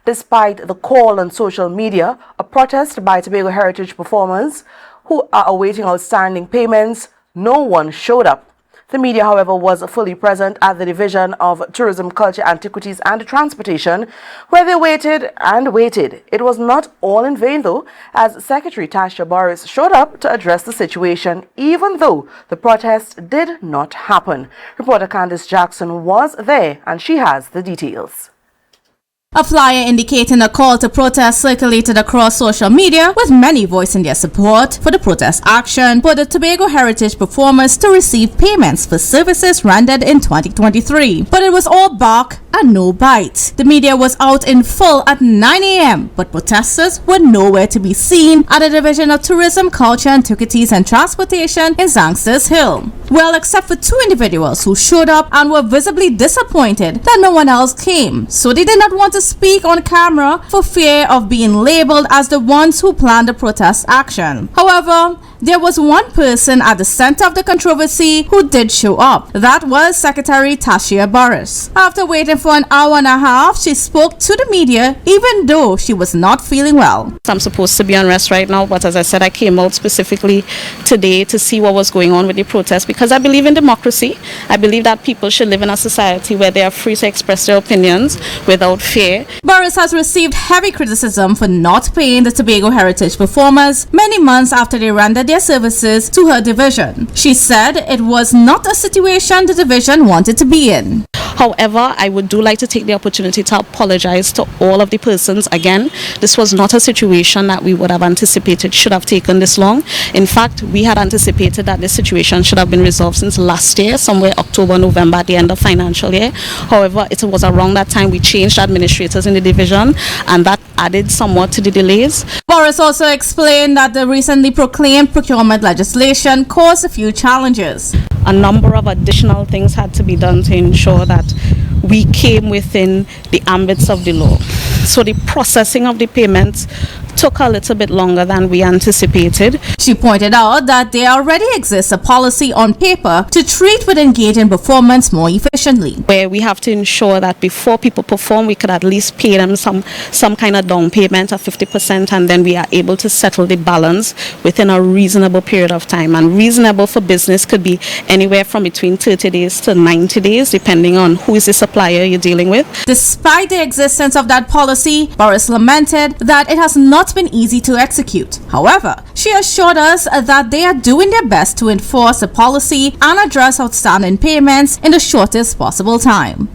Despite the call on social media, a protest by Tobago Heritage performers who are awaiting outstanding payments, no one showed up. The media, however, was fully present at the Division of Tourism, Culture, Antiquities and Transportation, where they waited and waited. It was not all in vain, though, as Secretary Tasha Boris showed up to address the situation, even though the protest did not happen. Reporter Candice Jackson was there, and she has the details. A flyer indicating a call to protest circulated across social media, with many voicing their support for the protest action for the Tobago Heritage performers to receive payments for services rendered in 2023. But it was all bark and no bite. The media was out in full at 9 a.m., but protesters were nowhere to be seen at the Division of Tourism, Culture, Antiquities and Transportation in Sangsters Hill. Well, except for two individuals who showed up and were visibly disappointed that no one else came, so they did not want to speak on camera for fear of being labeled as the ones who planned the protest action. However, there was one person at the center of the controversy who did show up. That was Secretary Tasha Boris. After waiting for an hour and a half, she spoke to the media even though she was not feeling well. I'm supposed to be on rest right now, but as I said, I came out specifically today to see what was going on with the protest because I believe in democracy. I believe that people should live in a society where they are free to express their opinions without fear. Boris has received heavy criticism for not paying the Tobago Heritage performers many months after they rendered their services to her division. She said it was not a situation the division wanted to be in. However, I would like to take the opportunity to apologize to all of the persons. Again, this was not a situation that we would have anticipated should have taken this long. In fact, we had anticipated that this situation should have been resolved since last year, somewhere October, November, at the end of financial year. However, it was around that time we changed administrators in the division, and that added somewhat to the delays. Boris also explained that the recently proclaimed procurement legislation caused a few challenges. A number of additional things had to be done to ensure that we came within the ambits of the law. So the processing of the payments took a little bit longer than we anticipated. She pointed out that there already exists a policy on paper to treat with engaging performance more efficiently, where we have to ensure that before people perform, we could at least pay them some kind of down payment of 50%, and then we are able to settle the balance within a reasonable period of time. And reasonable for business could be anywhere from between 30 days to 90 days, depending on who is the supplier you're dealing with. Despite the existence of that policy, Boris lamented that it has not been easy to execute. However, she assured us that they are doing their best to enforce the policy and address outstanding payments in the shortest possible time.